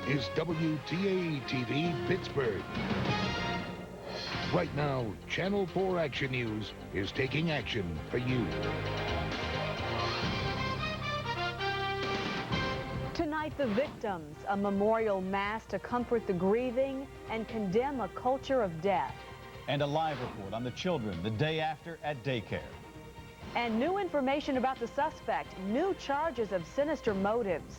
is WTAE-TV Pittsburgh. Right now, Channel 4 Action News is taking action for you. Tonight, the victims, a memorial mass to comfort the grieving and condemn a culture of death. And a live report on the children the day after at daycare. And new information about the suspect, new charges of sinister motives.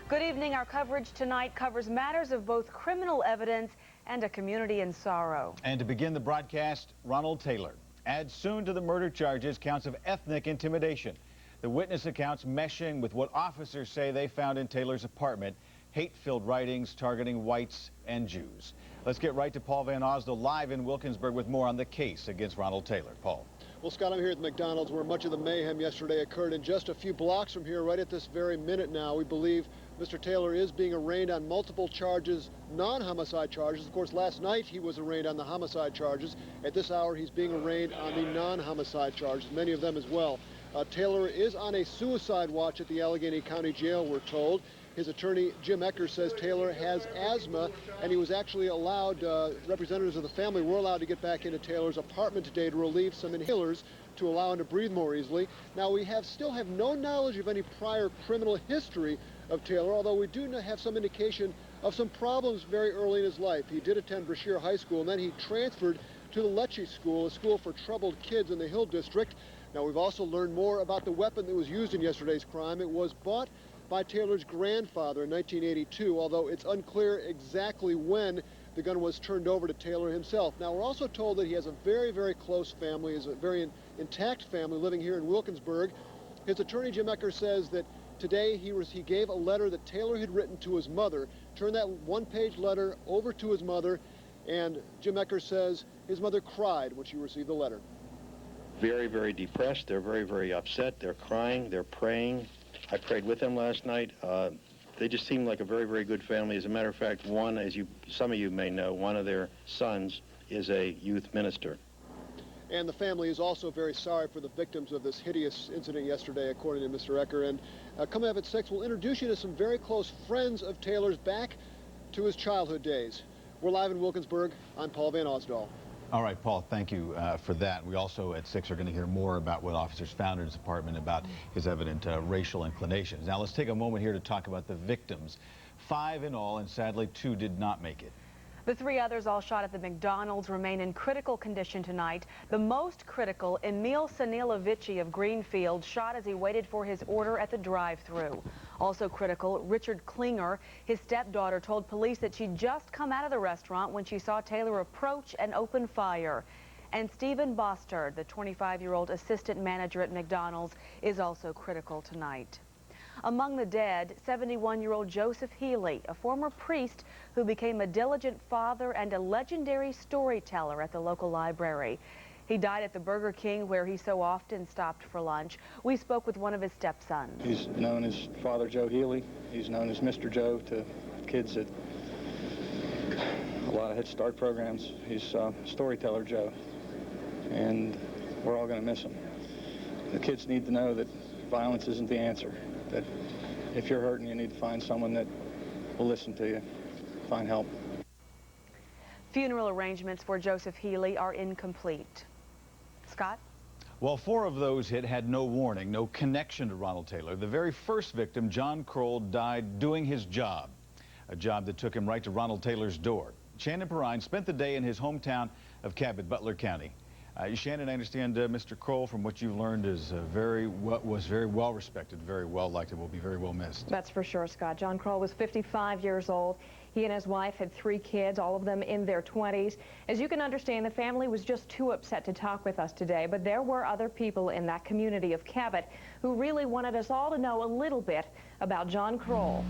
Good evening. Our coverage tonight covers matters of both criminal evidence and a community in sorrow. And to begin the broadcast, Ronald Taylor adds soon to the murder charges counts of ethnic intimidation. The witness accounts meshing with what officers say they found in Taylor's apartment, hate-filled writings targeting whites and Jews. Let's get right to Paul Van Osdol live in Wilkinsburg with more on the case against Ronald Taylor. Paul. Well, Scott, I'm here at the McDonald's where much of the mayhem yesterday occurred, and just a few blocks from here, right at this very minute now, we believe Mr. Taylor is being arraigned on multiple charges, non-homicide charges. Of course, last night he was arraigned on the homicide charges. At this hour, he's being arraigned on the non-homicide charges, many of them as well. Taylor is on a suicide watch at the Allegheny County Jail, we're told. His attorney, Jim Ecker, says Taylor has asthma, and he was actually allowed, representatives of the family were allowed to get back into Taylor's apartment today to relieve some inhalers to allow him to breathe more easily. Now, we still have no knowledge of any prior criminal history of Taylor, although we do have some indication of some problems very early in his life. He did attend Brashear High School, and then he transferred to the Lecce School, a school for troubled kids in the Hill District. Now, we've also learned more about the weapon that was used in yesterday's crime. It was bought by Taylor's grandfather in 1982, although it's unclear exactly when the gun was turned over to Taylor himself. Now, we're also told that he has a very, very close family, is a very intact family living here in Wilkinsburg. His attorney, Jim Ecker, says that today he gave a letter that Taylor had written to his mother, turned that one-page letter over to his mother, and Jim Ecker says his mother cried when she received the letter. Very, very depressed. They're very, very upset. They're crying. They're praying. I prayed with them last night. They just seem like a very, very good family. As a matter of fact, one, as some of you may know, one of their sons is a youth minister. And the family is also very sorry for the victims of this hideous incident yesterday, according to Mr. Ecker. And coming up at 6, we'll introduce you to some very close friends of Taylor's back to his childhood days. We're live in Wilkinsburg. I'm Paul Van Osdol. All right, Paul, thank you for that. We also, at 6, are going to hear more about what officers found in his apartment about his evident racial inclinations. Now, let's take a moment here to talk about the victims. 5 in all, and sadly, 2 did not make it. The 3 others, all shot at the McDonald's, remain in critical condition tonight. The most critical, Emil Sanilovici of Greenfield, shot as he waited for his order at the drive-thru. Also critical, Richard Klinger. His stepdaughter told police that she'd just come out of the restaurant when she saw Taylor approach and open fire. And Stephen Bostard, the 25-year-old assistant manager at McDonald's, is also critical tonight. Among the dead, 71-year-old Joseph Healy, a former priest who became a diligent father and a legendary storyteller at the local library. He died at the Burger King, where he so often stopped for lunch. We spoke with one of his stepsons. He's known as Father Joe Healy. He's known as Mr. Joe to kids at a lot of Head Start programs. He's Storyteller Joe, and we're all going to miss him. The kids need to know that violence isn't the answer, that if you're hurting, you need to find someone that will listen to you, find help. Funeral arrangements for Joseph Healy are incomplete. Scott? Well, 4 of those hit had no warning, no connection to Ronald Taylor. The very first victim, John Kroll, died doing his job, a job that took him right to Ronald Taylor's door. Shannon Perrine spent the day in his hometown of Cabot, Butler County. Shannon, I understand Mr. Kroll, from what you've learned, is was very well respected, very well liked, and will be very well missed. That's for sure, Scott. John Kroll was 55 years old. He and his wife had 3 kids, all of them in their 20s. As you can understand, the family was just too upset to talk with us today, but there were other people in that community of Cabot who really wanted us all to know a little bit about John Kroll.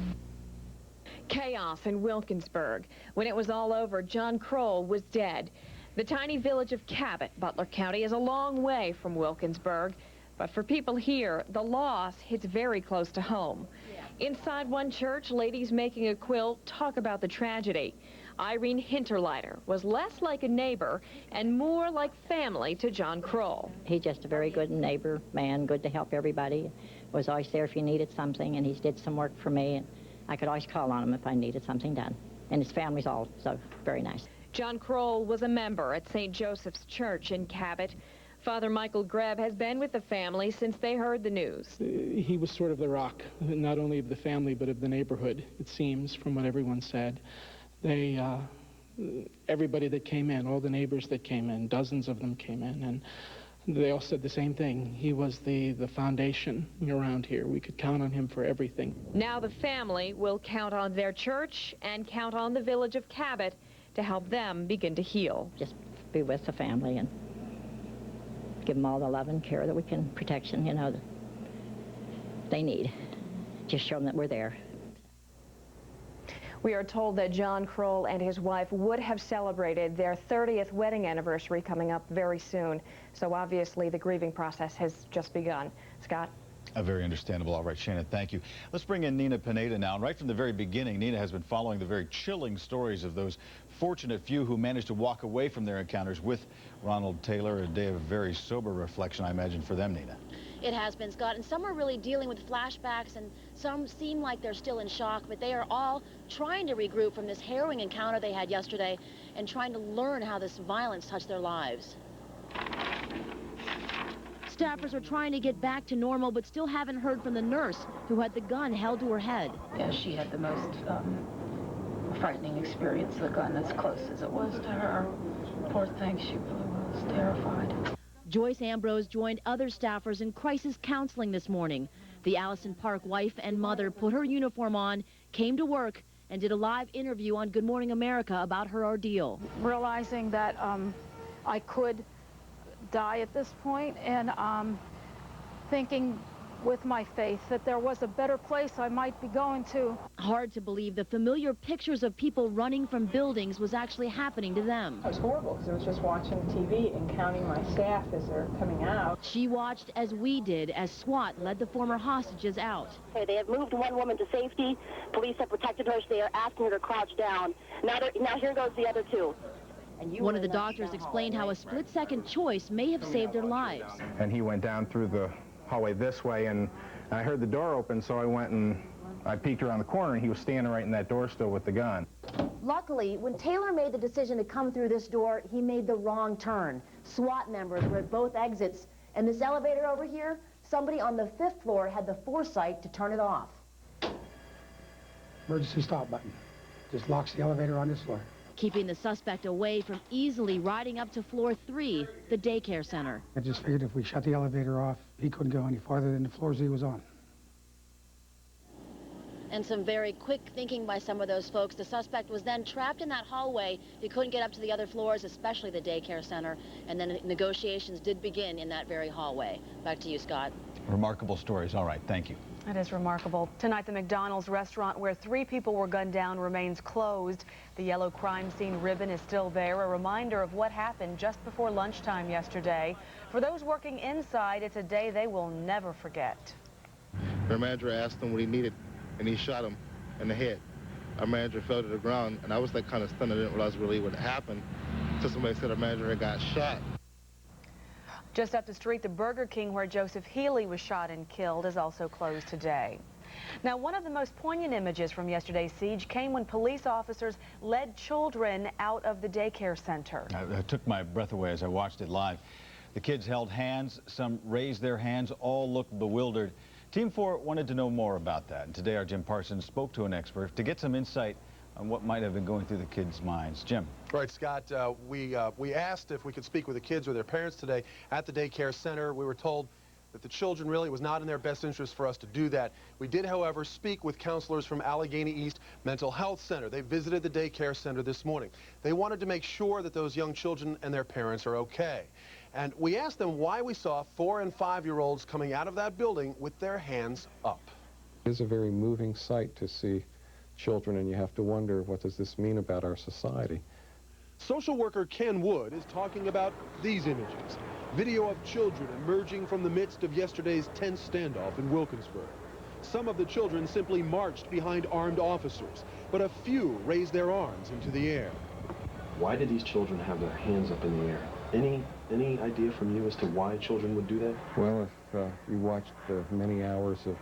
Chaos in Wilkinsburg. When it was all over, John Kroll was dead. The tiny village of Cabot, Butler County, is a long way from Wilkinsburg, but for people here, the loss hits very close to home. Inside one church, ladies making a quilt talk about the tragedy. Irene Hinterleiter was less like a neighbor and more like family to John Kroll. He's just a very good neighbor man, good to help everybody. Was always there if you needed something, and he did some work for me. I could always call on him if I needed something done. And his family's also very nice. John Kroll was a member at St. Joseph's Church in Cabot. Father Michael Greb has been with the family since they heard the news. He was sort of the rock, not only of the family, but of the neighborhood, it seems, from what everyone said. Everybody that came in, all the neighbors that came in, dozens of them came in, and they all said the same thing. He was the foundation around here. We could count on him for everything. Now the family will count on their church and count on the village of Cabot to help them begin to heal. Just be with the family and give them all the love and care that we can, protection, you know, that they need. Just show them that we're there. We are told that John Kroll and his wife would have celebrated their 30th wedding anniversary coming up very soon. So obviously the grieving process has just begun. Scott? Very understandable. All right, Shannon, thank you. Let's bring in Nina Pineda now. And right from the very beginning, Nina has been following the very chilling stories of those fortunate few who managed to walk away from their encounters with Ronald Taylor. A day of very sober reflection, I imagine, for them, Nina. It has been, Scott, and some are really dealing with flashbacks, and some seem like they're still in shock, but they are all trying to regroup from this harrowing encounter they had yesterday and trying to learn how this violence touched their lives. Staffers are trying to get back to normal, but still haven't heard from the nurse who had the gun held to her head. Yeah, she had the most frightening experience. The gun as close as it was to her. Poor thing, she really was terrified. Joyce Ambrose joined other staffers in crisis counseling this morning. The Allison Park wife and mother put her uniform on, came to work, and did a live interview on Good Morning America about her ordeal. Realizing that I could die at this point, and thinking with my faith that there was a better place I might be going to. Hard to believe the familiar pictures of people running from buildings was actually happening to them. It was horrible because I was just watching TV and counting my staff as they're coming out. She watched as we did as SWAT led the former hostages out. Okay, they have moved one woman to safety. Police have protected her, so they are asking her to crouch down. Now here goes the other two. One of the doctors explained how a split-second choice may have saved their lives. And he went down through the hallway this way, and I heard the door open, so I went and I peeked around the corner, and he was standing right in that door still with the gun. Luckily, when Taylor made the decision to come through this door, he made the wrong turn. SWAT members were at both exits, and this elevator over here, somebody on the 5th floor had the foresight to turn it off. Emergency stop button. Just locks the elevator on this floor. Keeping the suspect away from easily riding up to floor 3, the daycare center. I just figured if we shut the elevator off, he couldn't go any farther than the floors he was on. And some very quick thinking by some of those folks. The suspect was then trapped in that hallway. He couldn't get up to the other floors, especially the daycare center. And then negotiations did begin in that very hallway. Back to you, Scott. Remarkable stories. All right, thank you. It is remarkable. Tonight, the McDonald's restaurant where 3 people were gunned down remains closed. The yellow crime scene ribbon is still there, a reminder of what happened just before lunchtime yesterday. For those working inside, it's a day they will never forget. Their manager asked him what he needed, and he shot him in the head. Our manager fell to the ground, and I was like kind of stunned. I didn't realize really what happened. So somebody said our manager had got shot. Just up the street, the Burger King where Joseph Healy was shot and killed is also closed today. Now, one of the most poignant images from yesterday's siege came when police officers led children out of the daycare center. It took my breath away as I watched it live. The kids held hands, some raised their hands, all looked bewildered. Team 4 wanted to know more about that, and today our Jim Parsons spoke to an expert to get some insight on what might have been going through the kids' minds. Jim. Right, Scott, we asked if we could speak with the kids or their parents today at the daycare center. We were told that the children really, it was not in their best interest for us to do that. We did, however, speak with counselors from Allegheny East Mental Health Center. They visited the daycare center this morning. They wanted to make sure that those young children and their parents are okay. And we asked them why we saw 4- and 5-year-olds coming out of that building with their hands up. It is a very moving sight to see children, and you have to wonder, what does this mean about our society? Social worker Ken Wood is talking about these images. Video of children emerging from the midst of yesterday's tense standoff in Wilkinsburg. Some of the children simply marched behind armed officers, but a few raised their arms into the air. Why did these children have their hands up in the air? Any idea from you as to why children would do that? Well, if you watched the many hours of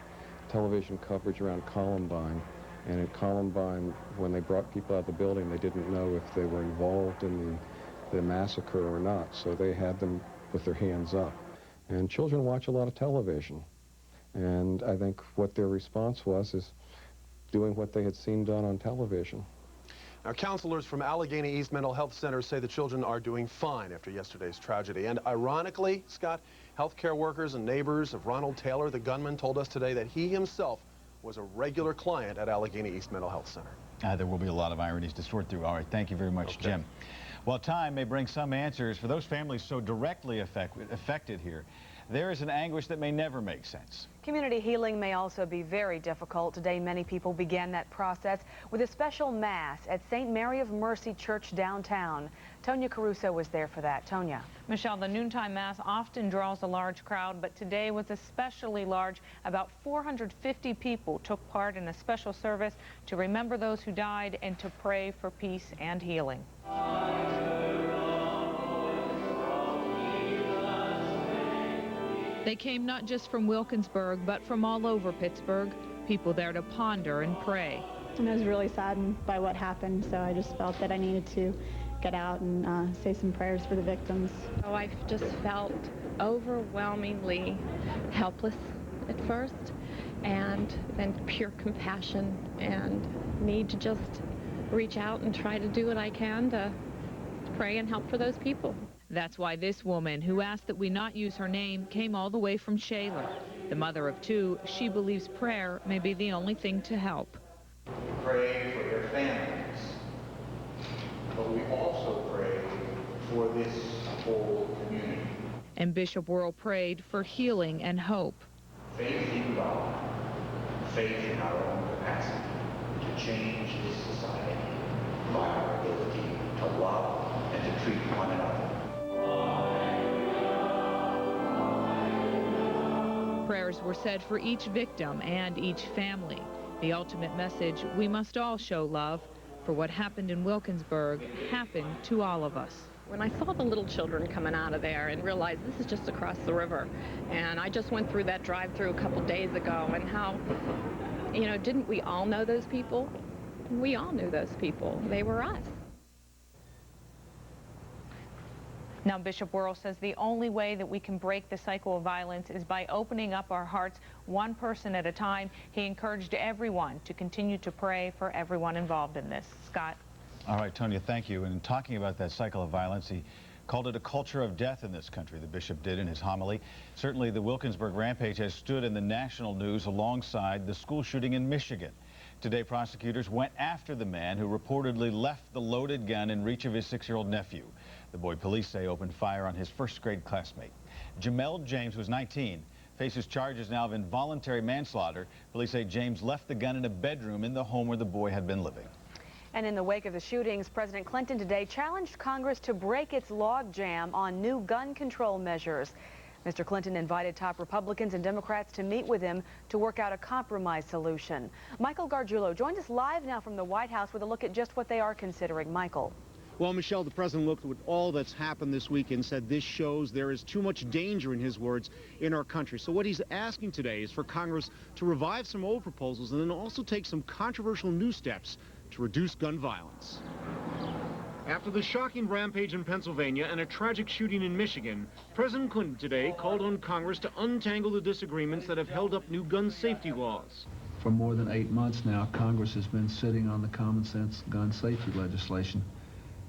television coverage around Columbine, And at Columbine, when they brought people out of the building, they didn't know if they were involved in the massacre or not, so they had them with their hands up. And children watch a lot of television, and I think what their response was is doing what they had seen done on television. Now, counselors from Allegheny East Mental Health Center say the children are doing fine after yesterday's tragedy. And ironically, Scott, healthcare workers and neighbors of Ronald Taylor, the gunman, told us today that he himself was a regular client at Allegheny East Mental Health Center. There will be a lot of ironies to sort through. All right, thank you very much, Jim. While time may bring some answers for those families so directly affected here, there is an anguish that may never make sense. Community healing may also be very difficult. Today, many people began that process with a special mass at St. Mary of Mercy Church downtown. Tonya Caruso was there for that. Tonya. Michelle, the noontime mass often draws a large crowd, but today was especially large. About 450 people took part in a special service to remember those who died and to pray for peace and healing. They came not just from Wilkinsburg, but from all over Pittsburgh, people there to ponder and pray. And I was really saddened by what happened, so I just felt that I needed to get out and say some prayers for the victims. Oh, I just felt overwhelmingly helpless at first, and then pure compassion and need to just reach out and try to do what I can to pray and help for those people. That's why this woman, who asked that we not use her name, came all the way from Shaler. The mother of two, she believes prayer may be the only thing to help. Pray for their families, but we also pray for this whole community. And Bishop Worrell prayed for healing and hope. Faith in God, faith in our own capacity to change this society by our ability to love and to treat one another. Prayers were said for each victim and each family. The ultimate message, we must all show love, for what happened in Wilkinsburg happened to all of us. When I saw the little children coming out of there and realized this is just across the river, and I just went through that drive-through a couple days ago, and how, you know, didn't we all know those people? We all knew those people. They were us. Now, Bishop Worrell says the only way that we can break the cycle of violence is by opening up our hearts one person at a time. He encouraged everyone to continue to pray for everyone involved in this. Scott. All right, Tonya, thank you. And in talking about that cycle of violence, he called it a culture of death in this country, the bishop did in his homily. Certainly, the Wilkinsburg rampage has stood in the national news alongside the school shooting in Michigan. Today, prosecutors went after the man who reportedly left the loaded gun in reach of his 6-year-old nephew. The boy, police say, opened fire on his first-grade classmate. Jamel James, who's 19, faces charges now of involuntary manslaughter. Police say James left the gun in a bedroom in the home where the boy had been living. And in the wake of the shootings, President Clinton today challenged Congress to break its logjam on new gun control measures. Mr. Clinton invited top Republicans and Democrats to meet with him to work out a compromise solution. Michael Gargiulo joins us live now from the White House with a look at just what they are considering. Michael. Well, Michelle, the president looked at all that's happened this week and said this shows there is too much danger, in his words, in our country. So what he's asking today is for Congress to revive some old proposals and then also take some controversial new steps to reduce gun violence. After the shocking rampage in Pennsylvania and a tragic shooting in Michigan, President Clinton today called on Congress to untangle the disagreements that have held up new gun safety laws. For more than 8 months now, Congress has been sitting on the common sense gun safety legislation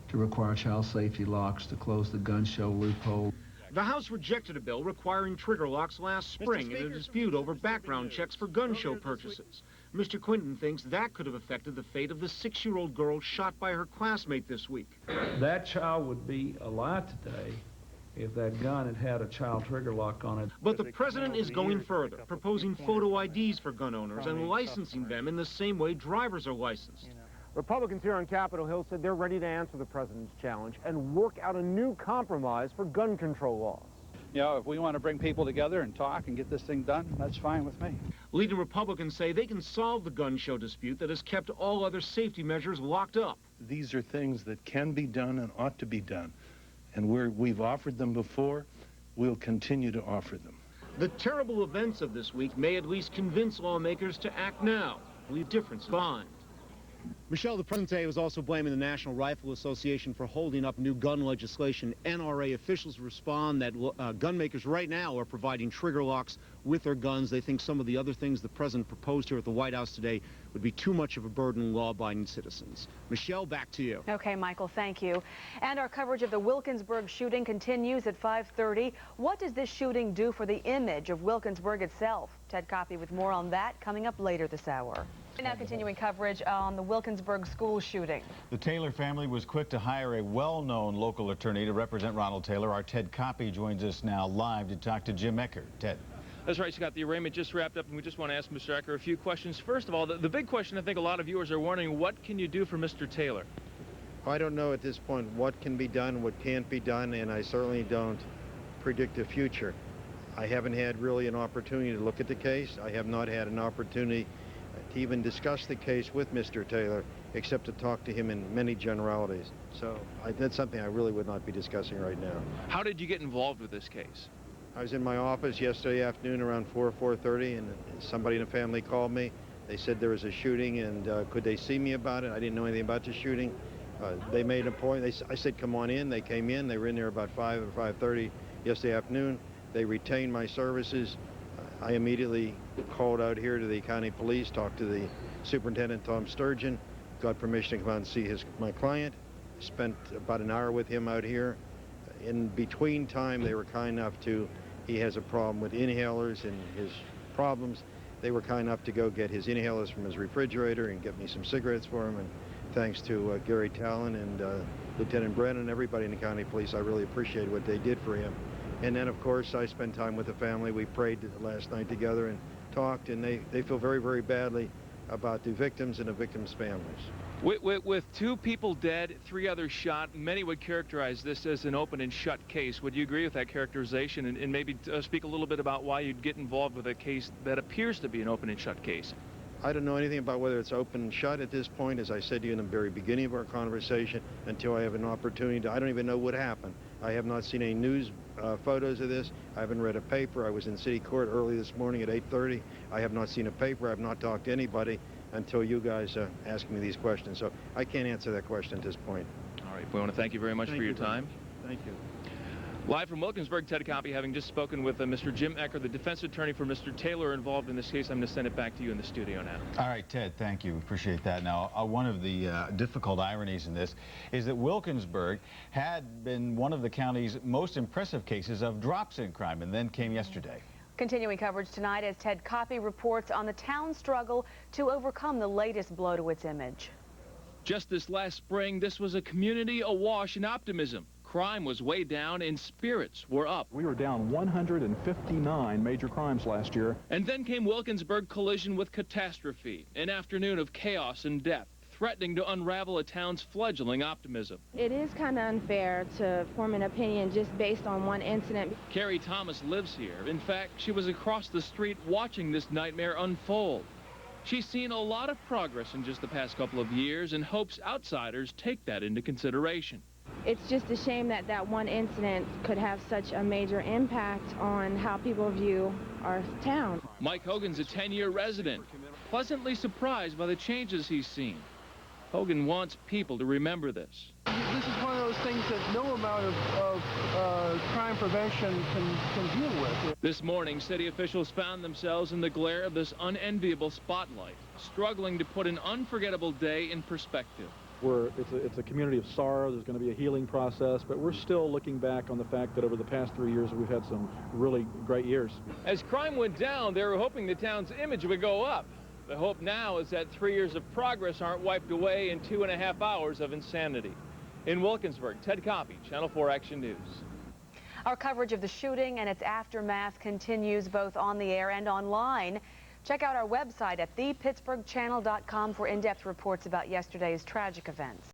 to require child safety locks to close the gun show loophole. The House rejected a bill requiring trigger locks last spring in a dispute over background checks for gun show purchases. Mr. Clinton thinks that could have affected the fate of the 6-year-old girl shot by her classmate this week. That child would be alive today if that gun had had a child trigger lock on it. But the president is going further, proposing photo IDs for gun owners and licensing them in the same way drivers are licensed. Republicans here on Capitol Hill said they're ready to answer the president's challenge and work out a new compromise for gun control laws. You know, if we want to bring people together and talk and get this thing done, that's fine with me. Leading Republicans say they can solve the gun show dispute that has kept all other safety measures locked up. These are things that can be done and ought to be done. And we've offered them before, we'll continue to offer them. The terrible events of this week may at least convince lawmakers to act now. difference fund. Michelle, the president today was also blaming the National Rifle Association for holding up new gun legislation. NRA officials respond that gun makers right now are providing trigger locks with their guns. They think some of the other things the president proposed here at the White House today would be too much of a burden on law-abiding citizens. Michelle, back to you. Okay, Michael, thank you. And our coverage of the Wilkinsburg shooting continues at 5:30. What does this shooting do for the image of Wilkinsburg itself? Ted Coffey with more on that coming up later this hour. Now continuing coverage on the Wilkinsburg school shooting. The Taylor family was quick to hire a well-known local attorney to represent Ronald Taylor. Our Ted Coffey joins us now live to talk to Jim Eckert. Ted. That's right, Scott. The arraignment just wrapped up, and we just want to ask Mr. Eckert a few questions. First of all, the big question I think a lot of viewers are wondering, what can you do for Mr. Taylor? I don't know at this point what can be done, what can't be done, and I certainly don't predict the future. I haven't had really an opportunity to look at the case. I have not had an opportunity to even discuss the case with Mr. Taylor, except to talk to him in many generalities. So that's something I really would not be discussing right now. How did you get involved with this case? I was in my office yesterday afternoon around 4:30, and somebody in the family called me. They said there was a shooting, and could they see me about it? I didn't know anything about the shooting. They made a point. I said, come on in. They came in. They were in there about 5 or 5:30 yesterday afternoon. They retained my services. I immediately called out here to the county police, talked to the superintendent, Tom Sturgeon, got permission to come out and see my client, spent about an hour with him out here. In between time, they were kind enough to, he has a problem with inhalers and his problems. They were kind enough to go get his inhalers from his refrigerator and get me some cigarettes for him. And thanks to Gary Talon and Lieutenant Brennan and everybody in the county police, I really appreciate what they did for him. And then, of course, I spent time with the family. We prayed last night together and talked, and they feel very, very badly about the victims and the victims' families. With 2 people dead, 3 others shot, many would characterize this as an open and shut case. Would you agree with that characterization, and maybe speak a little bit about why you'd get involved with a case that appears to be an open and shut case? I don't know anything about whether it's open and shut at this point, as I said to you in the very beginning of our conversation, until I have an opportunity to, I don't even know what happened. I have not seen any news photos of this. I haven't read a paper. I was in city court early this morning at 8:30. I have not seen a paper. I have not talked to anybody until you guys ask me these questions. So I can't answer that question at this point. All right. We want to thank you very much for your time. Thank you. Live from Wilkinsburg, Ted Coffey, having just spoken with Mr. Jim Eckert, the defense attorney for Mr. Taylor involved in this case. I'm going to send it back to you in the studio now. All right, Ted, thank you. Appreciate that. Now, one of the difficult ironies in this is that Wilkinsburg had been one of the county's most impressive cases of drops in crime, and then came yesterday. Continuing coverage tonight as Ted Coffey reports on the town's struggle to overcome the latest blow to its image. Just this last spring, this was a community awash in optimism. Crime was way down and spirits were up. We were down 159 major crimes last year. And then came Wilkinsburg collision with catastrophe, an afternoon of chaos and death, threatening to unravel a town's fledgling optimism. It is kind of unfair to form an opinion just based on one incident. Carrie Thomas lives here. In fact, she was across the street watching this nightmare unfold. She's seen a lot of progress in just the past couple of years and hopes outsiders take that into consideration. It's just a shame that that one incident could have such a major impact on how people view our town. Mike Hogan's a 10-year resident, pleasantly surprised by the changes he's seen. Hogan wants people to remember this. This is one of those things that no amount of crime prevention can deal with. This morning, city officials found themselves in the glare of this unenviable spotlight, struggling to put an unforgettable day in perspective. It's a community of sorrow. There's going to be a healing process, but we're still looking back on the fact that over the past 3 years we've had some really great years. As crime went down, they were hoping the town's image would go up. The hope now is that 3 years of progress aren't wiped away in 2.5 hours of insanity. In Wilkinsburg, Ted Coffey, Channel 4 Action News. Our coverage of the shooting and its aftermath continues both on the air and online. Check out our website at thepittsburghchannel.com for in-depth reports about yesterday's tragic events.